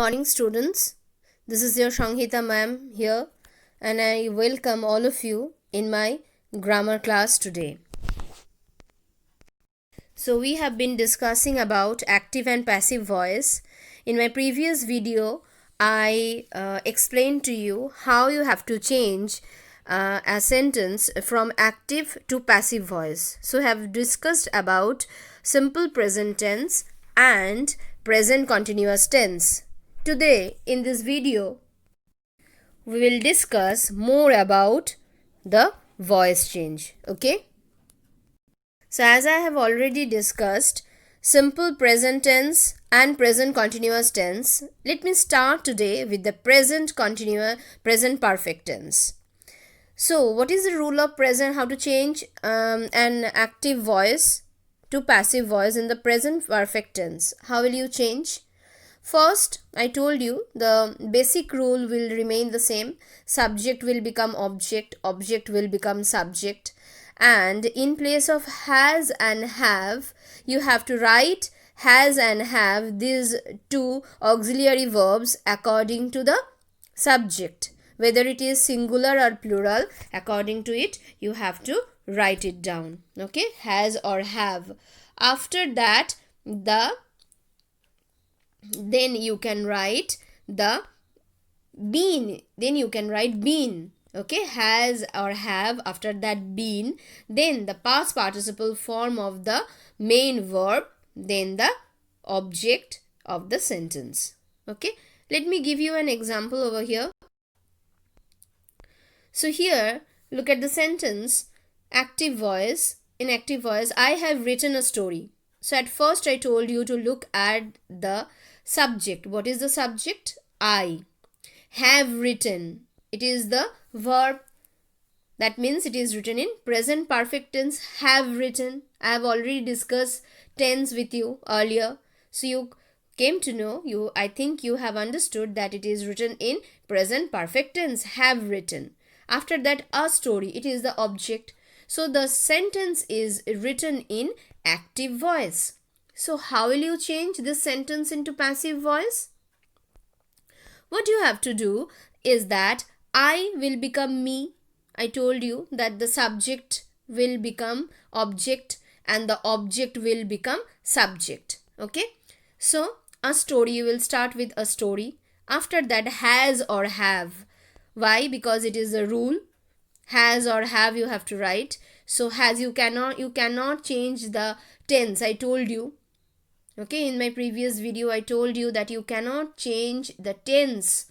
Morning students, this is your Shanghita ma'am here and I welcome all of you in my grammar class today. So we have been discussing about active and passive voice. In my previous video, I explained to you how you have to change a sentence from active to passive voice. So I have discussed about simple present tense and present continuous tense. Today in this video, we will discuss more about the voice change. Okay? So as I have already discussed simple present tense and present continuous tense, let me start today with the present perfect tense. So what is the rule of present? How to change an active voice to passive voice in the present perfect tense? How will you change? First, I told you the basic rule will remain the same. Subject will become object, object will become subject, and in place of has and have, you have to write has and have, these two auxiliary verbs, according to the subject. Whether it is singular or plural, according to it, you have to write it down. Okay, has or have. After that, then you can write the been. Then you can write been. Okay, has or have, after that been, then the past participle form of the main verb, then the object of the sentence. Okay, let me give you an example over here. So here, look at the sentence, active voice. In active voice, I have written a story. So at first I told you to look at the subject. What is the subject? I have written. It is the verb. That means it is written in present perfect tense. Have written. I have already discussed tense with you earlier. So you came to know, I think you have understood that it is written in present perfect tense. Have written. After that, a story. It is the object. So the sentence is written in active voice. So how will you change this sentence into passive voice? What you have to do is that I will become me. I told you that the subject will become object and the object will become subject. Okay? So a story, you will start with a story. After that, has or have. Why? Because it is a rule. Has or have you have to write. So has, you cannot change the tense. I told you. Okay, in my previous video I told you that you cannot change the tense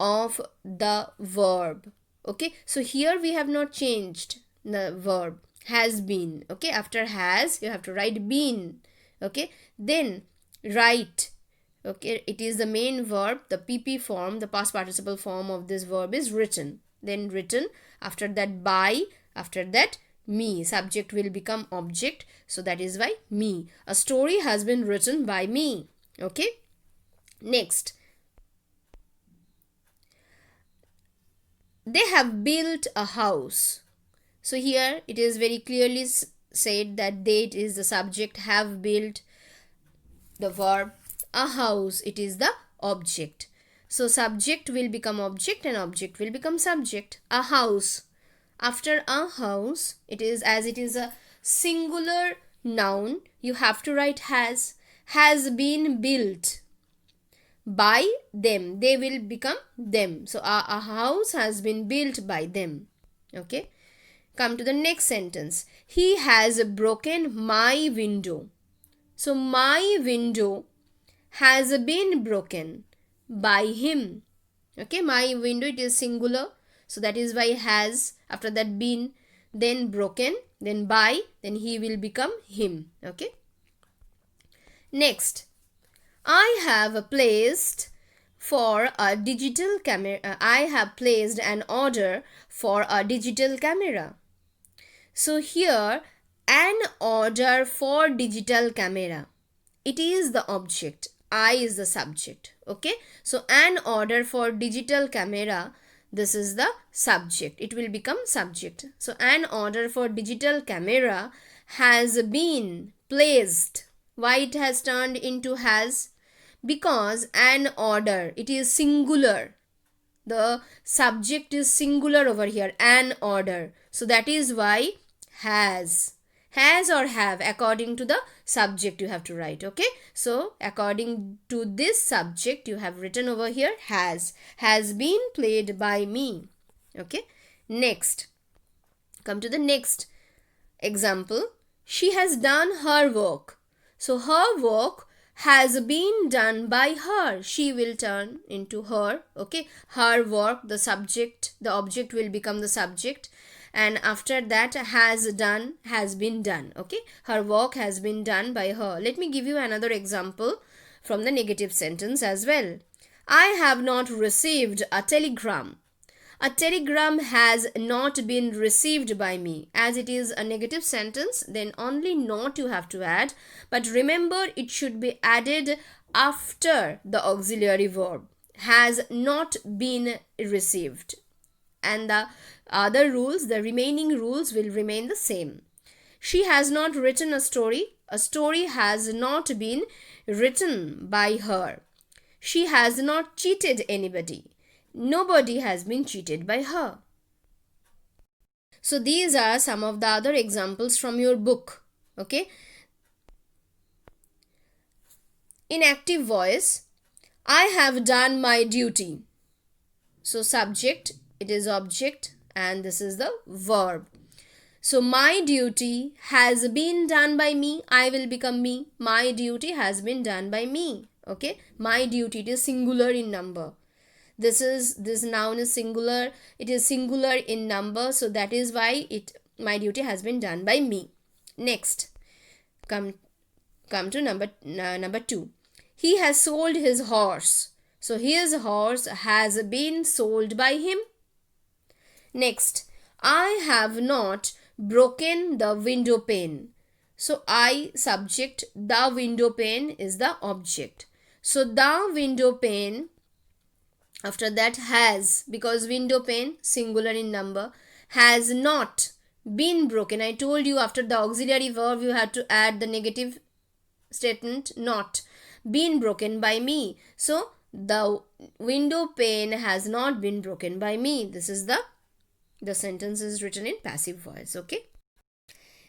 of the verb. Okay, so here we have not changed the verb. Has been. Okay, after has you have to write been. Okay, then write. Okay, it is the main verb, the PP form, the past participle form of this verb is written. Then written, after that by, after that me. Subject will become object, so that is why me. A story has been written by me. Okay, next, they have built a house. So here it is very clearly said that they, it is the subject, have built the verb, a house, it is the object. So subject will become object and object will become subject. A house. After a house, it is, as it is a singular noun, you have to write has been built by them. They will become them. So a house has been built by them. Okay, come to the next sentence. He has broken my window. So my window has been broken by him. Okay, my window, it is singular, so that is why has, after that been, then broken, then by, then he will become him. Okay, next, I have placed for a digital camera. I have placed an order for a digital camera. So here, an order for digital camera, it is the object, I is the subject. Okay, so an order for digital camera, this is the subject, it will become subject. So an order for digital camera has been placed. Why it has turned into has? Because an order, it is singular. The subject is singular over here, an order. So that is why has. Has or have, according to the subject you have to write. Okay, so according to this subject you have written over here has been played by me. Okay, next, come to the next example. She has done her work. So her work has been done by her. She will turn into her. Okay, her work, the subject, the object will become the subject, and after that has done, has been done. Okay, her work has been done by her. Let me give you another example from the negative sentence as well. I have not received a telegram. A telegram has not been received by me. As it is a negative sentence, then only not you have to add. But remember, it should be added after the auxiliary verb. Has not been received. And the other rules, the remaining rules will remain the same. She has not written a story. A story has not been written by her. She has not cheated anybody. Nobody has been cheated by her. So these are some of the other examples from your book. Okay. In active voice, I have done my duty. So subject, it is object, and this is the verb. So my duty has been done by me. I will become me. My duty has been done by me. Okay. My duty, it is singular in number. This noun is singular. It is singular in number, so that is why my duty has been done by me. Next, come to number 2. He has sold his horse. So his horse has been sold by him. Next, I have not broken the window pane. So I, subject, the window pane is the object. So the window pane, after that has, because window pane singular in number, has not been broken. I told you after the auxiliary verb you had to add the negative statement not, been broken by me. So the window pane has not been broken by me. This is the sentence is written in passive voice. Okay,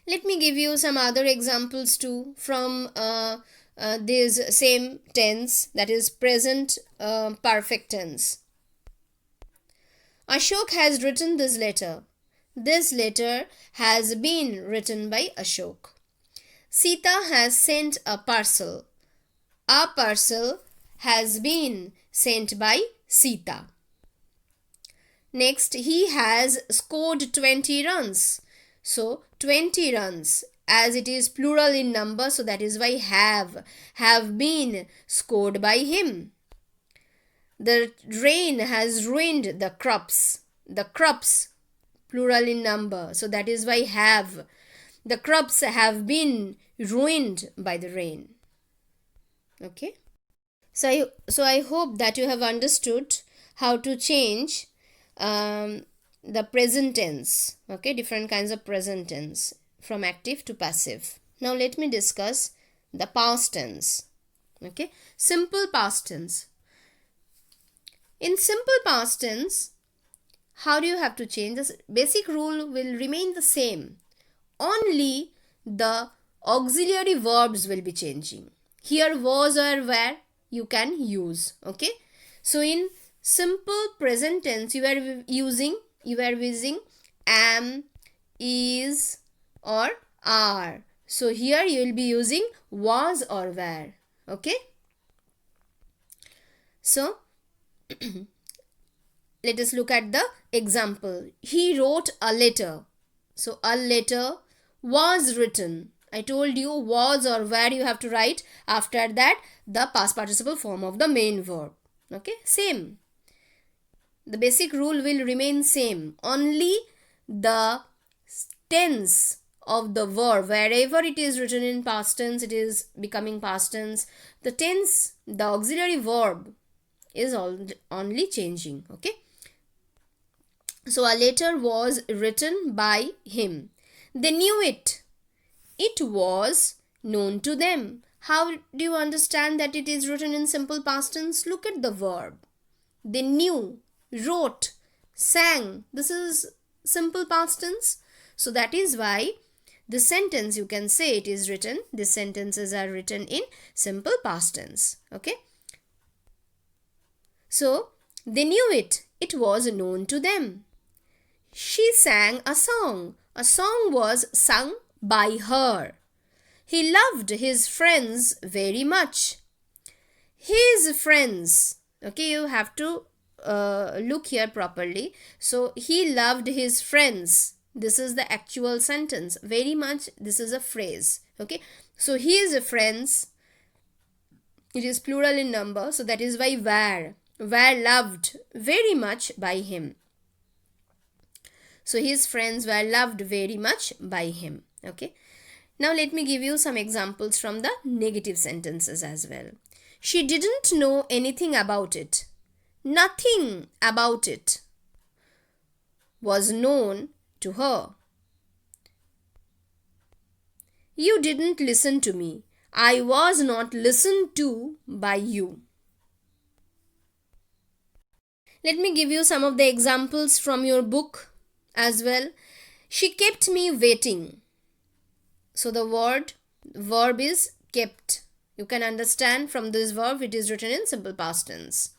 let me give you some other examples too from this same tense, that is present perfect tense. Ashok has written this letter. This letter has been written by Ashok. Sita has sent a parcel. A parcel has been sent by Sita. Next, he has scored 20 runs. So 20 runs, as it is plural in number, so that is why have been scored by him. The rain has ruined the crops. The crops, plural in number, so that is why have. The crops have been ruined by the rain. Okay. So I hope that you have understood how to change the present tense. Okay, different kinds of present tense from active to passive. Now let me discuss the past tense. Okay, simple past tense. In simple past tense, how do you have to change? This basic rule will remain the same. Only the auxiliary verbs will be changing. Here was or were you can use. Okay, so in simple present tense you are using am, is, or are. So here you will be using was or were. Okay, so let us look at the example. He wrote a letter. So a letter was written. I told you was or were you have to write after that the past participle form of the main verb. Okay, same. The basic rule will remain same. Only the tense of the verb, wherever it is written in past tense, it is becoming past tense. The tense, the auxiliary verb is only changing. Okay, so a letter was written by him. They knew it. It was known to them. How do you understand that it is written in simple past tense? Look at the verb. They knew, wrote, sang. This is simple past tense. So that is why the sentence, you can say it is written, the sentences are written in simple past tense. Okay. So they knew it. It was known to them. She sang a song. A song was sung by her. He loved his friends very much. His friends. Okay, you have to look here properly. So he loved his friends. This is the actual sentence. Very much, this is a phrase. Okay, so his friends, it is plural in number. So that is why were loved very much by him. So his friends were loved very much by him. Okay. Now let me give you some examples from the negative sentences as well. She didn't know anything about it. Nothing about it was known to her. You didn't listen to me. I was not listened to by you. Let me give you some of the examples from your book as well. She kept me waiting. So the verb is kept. You can understand from this verb it is written in simple past tense.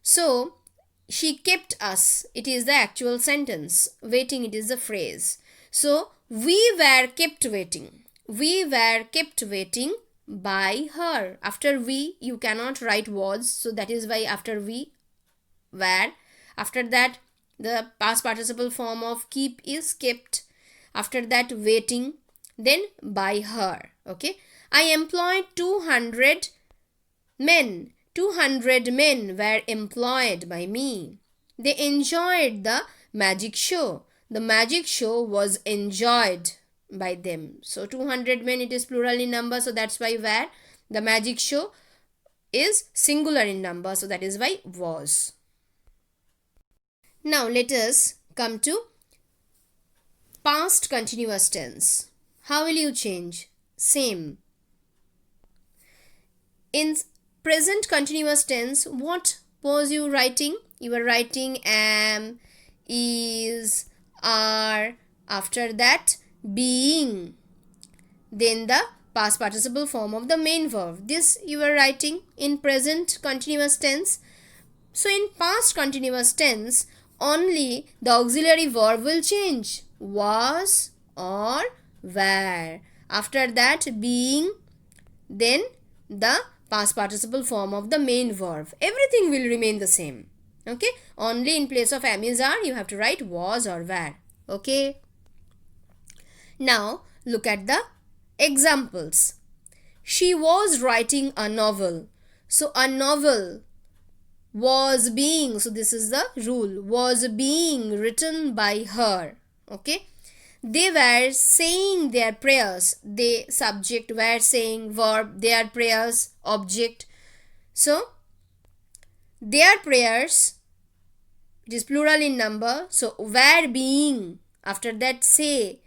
So she kept us. It is the actual sentence. Waiting, it is the phrase. So we were kept waiting. We were kept waiting by her. After we, you cannot write was. So that is why after we, were. After that, the past participle form of keep is kept. After that, waiting. Then by her. Okay. I employed 200 men. 200 men were employed by me. They enjoyed the magic show. The magic show was enjoyed by them. So 200 men, it is plural in number. So that's why were. The magic show is singular in number. So that is why was. Now let us come to past continuous tense. How will you change? Same. In present continuous tense, what was you writing? You were writing am, is, are. After that, being. Then the past participle form of the main verb. This you were writing in present continuous tense. So in past continuous tense, only the auxiliary verb will change. Was or were. After that, being. Then the past participle form of the main verb. Everything will remain the same. Okay. Only in place of am, is, are, you have to write was or were. Okay. Now look at the examples. She was writing a novel. So a novel was being, so this is the rule, was being written by her. Okay. They were saying their prayers. They, subject, were saying, verb, their prayers, object. So their prayers, it is plural in number. So were being. After that, say.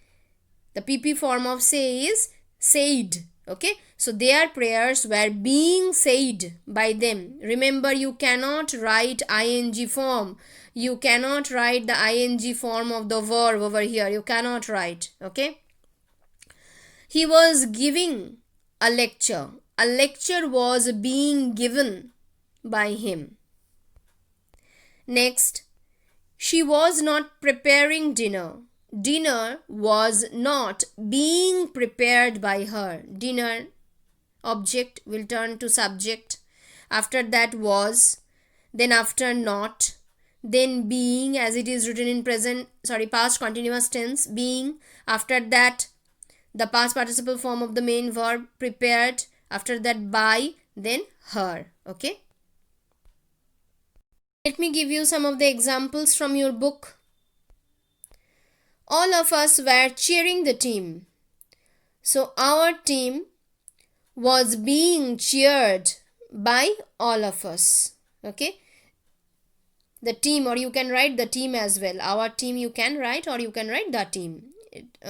The PP form of say is said. Okay. So their prayers were being said by them. Remember, you cannot write ing form. You cannot write the ing form of the verb over here. You cannot write. Okay. He was giving a lecture. A lecture was being given by him. Next, she was not preparing dinner. Dinner was not being prepared by her. Dinner, object, will turn to subject. After that, was. Then after, not. Then being, as it is written in past continuous tense, being. After that, the past participle form of the main verb, prepared. After that, by. Then her. Okay. Let me give you some of the examples from your book. All of us were cheering the team. So our team was being cheered by all of us. Okay. The team, or you can write the team as well. Our team you can write, or you can write the team.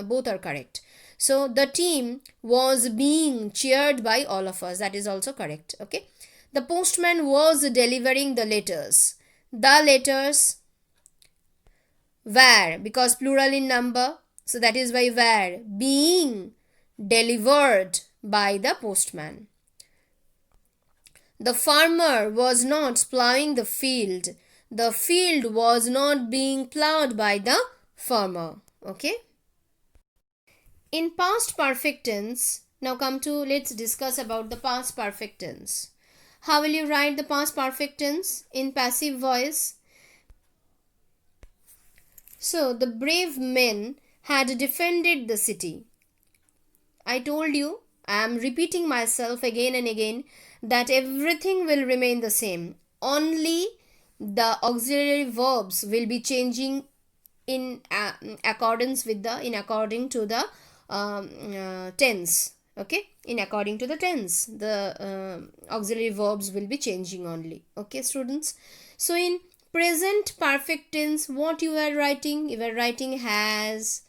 Both are correct. So the team was being cheered by all of us. That is also correct. Okay. The postman was delivering the letters. The letters were, because plural in number, so that is why were being delivered by the postman. The farmer was not plowing the field. The field was not being plowed by the farmer. Okay. In past perfect tense, now come to, let's discuss about the past perfect tense. How will you write the past perfect tense in passive voice? So, the brave men had defended the city. I told you, I am repeating myself again and again, that everything will remain the same. Only the auxiliary verbs will be changing in accordance with the, in according to the tense. Okay, in according to the tense, the auxiliary verbs will be changing only. Okay, students. So in present perfect tense, what you are writing? You are writing has,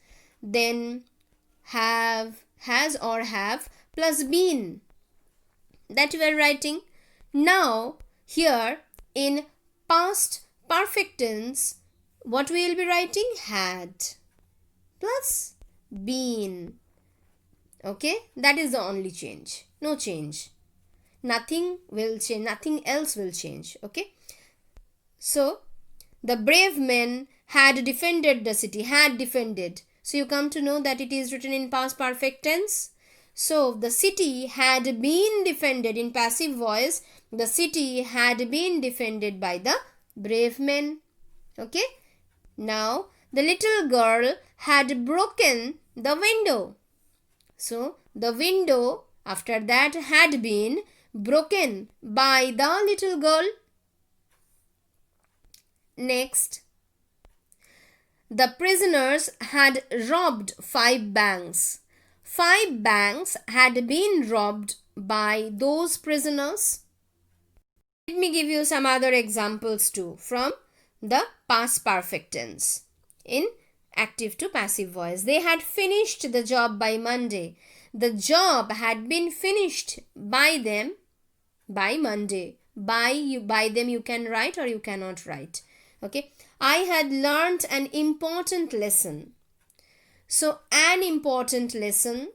then have, has or have plus been, that you are writing. Now here in past perfect tense, what we will be writing? Had plus been. Okay, that is the only change. No change, nothing will change, nothing else will change. Okay, so the brave men had defended the city. Had defended, so you come to know that it is written in past perfect tense. So the city had been defended. In passive voice, the city had been defended by the brave men. Okay, now the little girl had broken the window. So the window after that had been broken by the little girl. Next, the prisoners had robbed 5 banks. 5 banks had been robbed by those prisoners. Let me give you some other examples too from the past perfect tense in active to passive voice. They had finished the job by Monday. The job had been finished by them by Monday. By them you can write or you cannot write. Okay. I had learnt an important lesson. So an important lesson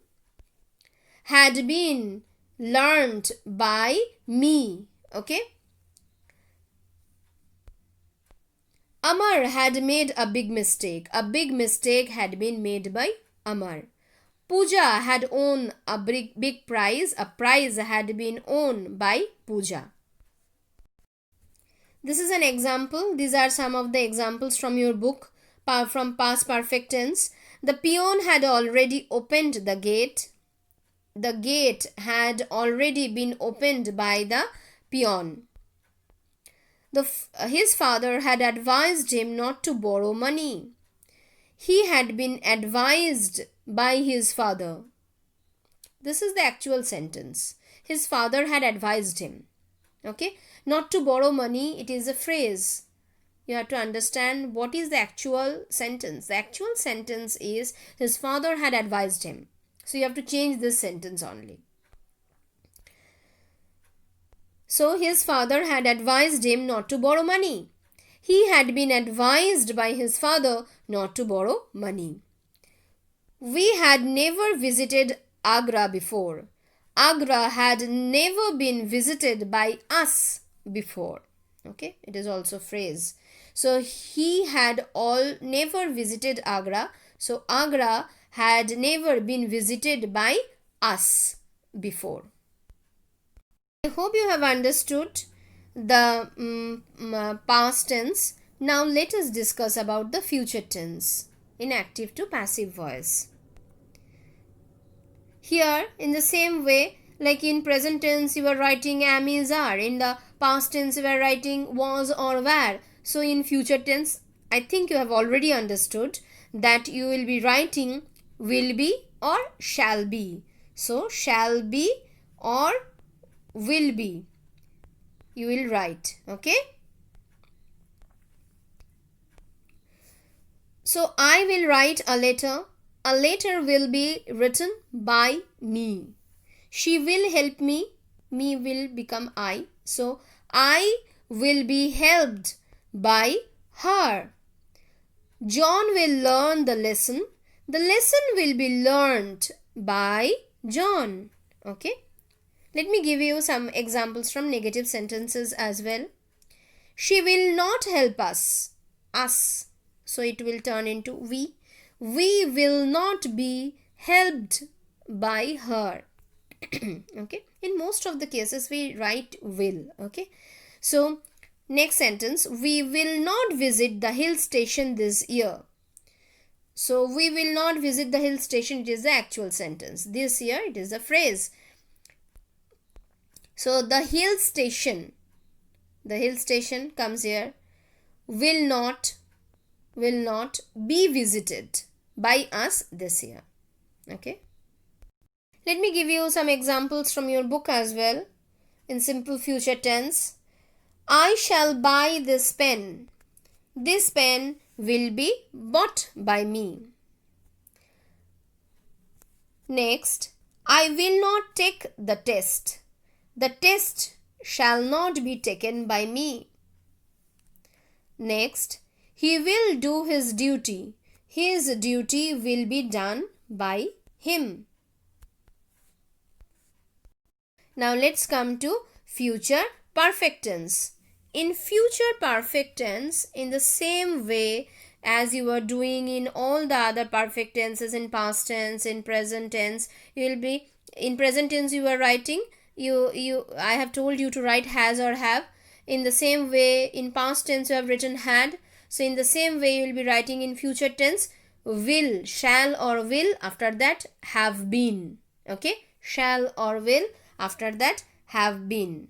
had been learnt by me. Okay. Amar had made a big mistake. A big mistake had been made by Amar. Pooja had won a big prize. A prize had been won by Pooja. This is an example. These are some of the examples from your book from past perfect tense. The peon had already opened the gate. The gate had already been opened by the peon. His father had advised him not to borrow money. He had been advised by his father. This is the actual sentence. His father had advised him. Okay, not to borrow money, it is a phrase. You have to understand what is the actual sentence. The actual sentence is his father had advised him. So you have to change this sentence only. So his father had advised him not to borrow money. He had been advised by his father not to borrow money. We had never visited Agra before. Agra had never been visited by us before. Okay, it is also phrase. So he had all never visited Agra. So Agra had never been visited by us before. I hope you have understood the past tense. Now let us discuss about the future tense in active to passive voice. Here in the same way, like in present tense you are writing am, is, are. In the past tense you are writing was or were. So in future tense, I think you have already understood that you will be writing will be or shall be. So shall be or will be you will write. Okay, so I will write a letter A letter will be written by me. She will help me. Me will become I. So I will be helped by her. John will learn the lesson. The lesson will be learned by John. Okay. Let me give you some examples from negative sentences as well. She will not help us. Us. So it will turn into we. We will not be helped by her. Okay. In most of the cases we write will. Okay. So next sentence, we will not visit the hill station this year. So we will not visit the hill station, it is the actual sentence. This year it is a phrase. So the hill station comes here, will not be visited by us this year. Okay. Let me give you some examples from your book as well. In simple future tense, I shall buy this pen. This pen will be bought by me. Next, I will not take the test. The test shall not be taken by me. Next, he will do his duty. His duty will be done by him. Now let's come to future perfect tense. In future perfect tense, in the same way as you are doing in all the other perfect tenses, in past tense, in present tense, you will be in present tense you are writing, I have told you to write has or have. In the same way, in past tense you have written had. So in the same way you will be writing in future tense will, shall or will, after that have been. Okay, shall or will, after that have been.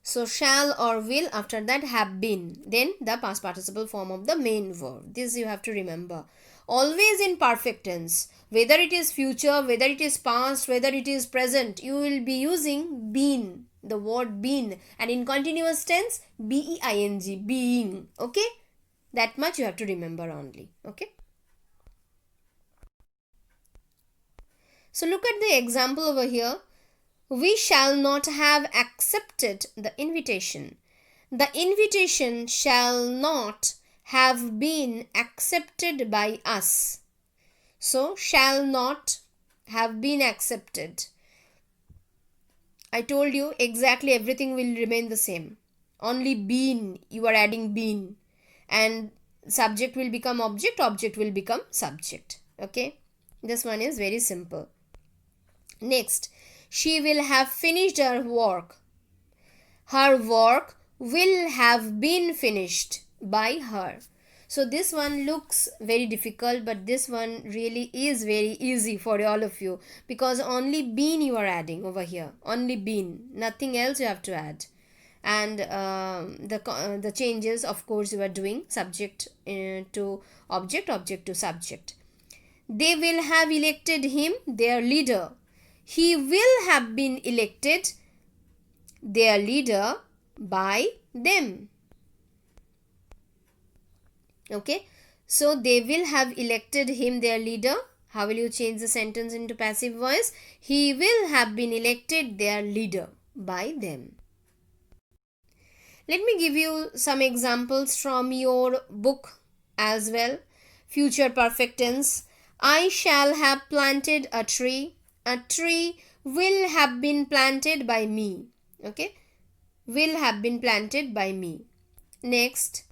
So shall or will, after that have been. Then the past participle form of the main verb. This you have to remember. Always in perfect tense, whether it is future, whether it is past, whether it is present, you will be using been, the word been. And in continuous tense, being, being. Okay, that much you have to remember only. Okay. So look at the example over here. We shall not have accepted the invitation. The invitation shall not have been accepted by us. So shall not have been accepted. I told you exactly everything will remain the same. Only been, you are adding been. And subject will become object, object will become subject. Okay. This one is very simple. Next, she will have finished her work. Her work will have been finished by her. So this one looks very difficult, but this one really is very easy for all of you, because only been you are adding over here. Only been, nothing else you have to add. And the changes, of course, you are doing subject to object, object to subject. They will have elected him their leader. He will have been elected their leader by them. Okay, so they will have elected him their leader. How will you change the sentence into passive voice? He will have been elected their leader by them. Let me give you some examples from your book as well. Future perfect tense. I shall have planted a tree. A tree will have been planted by me. Okay, will have been planted by me. Next,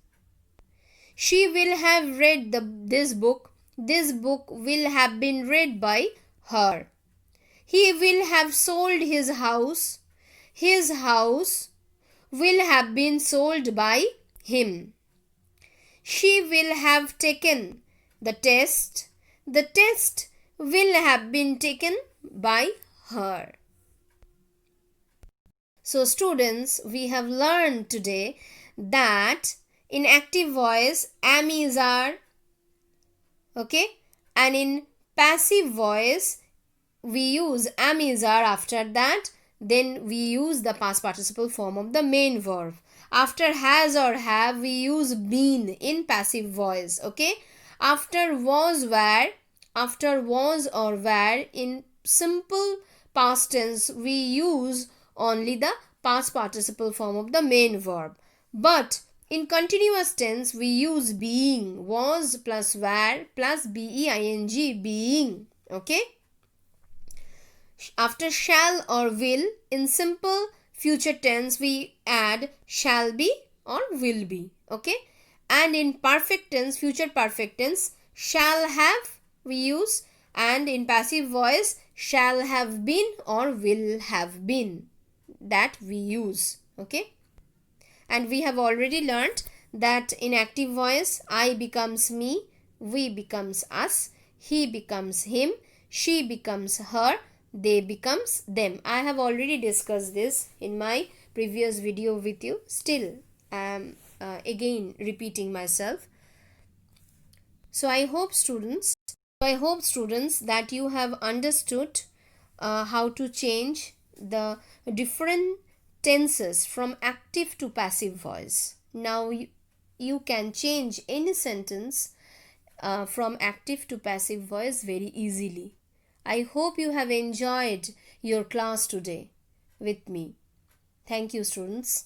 she will have read this book. This book will have been read by her. He will have sold his house. His house will have been sold by him. She will have taken the test. The test will have been taken by her. So students, we have learned today that in active voice am is are, okay, and in passive voice we use am is are after that, then we use the past participle form of the main verb. After has or have, we use been in passive voice. Okay. After was or were, in simple past tense, we use only the past participle form of the main verb. But in continuous tense, we use being, was plus were plus being, being. Okay. After shall or will, in simple future tense, we add shall be or will be. Okay. And in perfect tense, future perfect tense, shall have we use, and in passive voice, shall have been or will have been, that we use. Okay. And we have already learnt that in active voice, I becomes me, we becomes us, he becomes him, she becomes her, they becomes them. I have already discussed this in my previous video with you. Still I am again repeating myself. So I hope students that you have understood how to change the different tenses from active to passive voice. Now you can change any sentence from active to passive voice very easily. I hope you have enjoyed your class today with me. Thank you, students.